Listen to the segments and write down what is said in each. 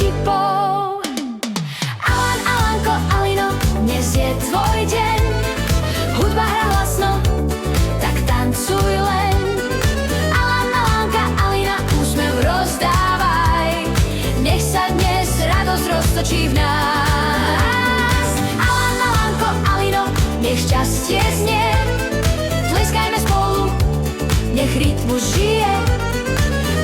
vtipov. Alan, Alanko, Alino, dnes je tvoj deň. Hudba hrá hlasno, tak tancuj len. Alan, Alanka, Alina, úsmev rozdávaj. Nech sa dnes radosť roztočí v nás. Alan, Alanko, Alino, nech šťastie znie. Tleskajme spolu, nech rytmus žije.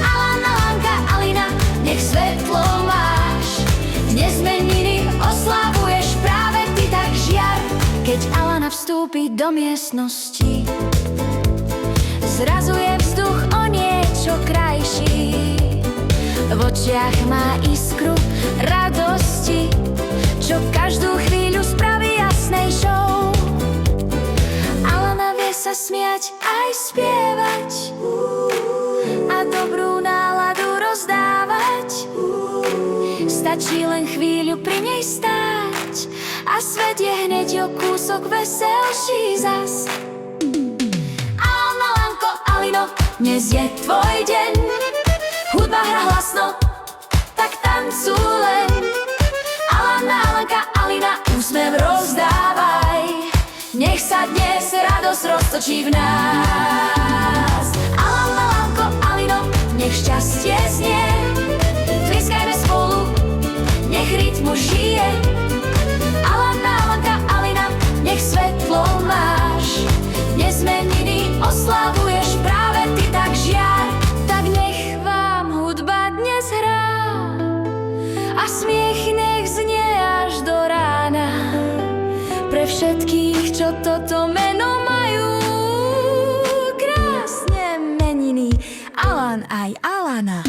Alan, Alanka, Alina, nech svetlo máš. Dnes meniny oslavuješ práve ty, tak žiar. Keď Alana vstúpi do miestnosti, zrazu je vzduch o niečo krajší. V očiach má iskru radosti, čo každú chvíľu spraví jasnejšou. Alana vie sa smiať aj spievať a dobrú náladu rozdávať. Stačí len chvíľu pri nej stáť a svet je hneď o kúsok veselší zas. Alan, Alanko, Alino, dnes je tvoj deň. Hudba hrá hlasno, tak tancuj len. Alan, Alanka, Alina, úsmev rozdávaj. Nech sa dnes radosť roztočí v nás. Alan, Alanko, Alino, nech šťastie znie. Tlieskajme spolu, nech rytmus žije. Alan, Alanka, Alina, nech svetlo máš. Dnes meniny oslavuješ práve ty, tak žiar. Tak nech vám hudba dnes hrá a smiech nech znie až do rána. Pre všetkých, čo toto meno majú, krásne meniny Alan aj Alana.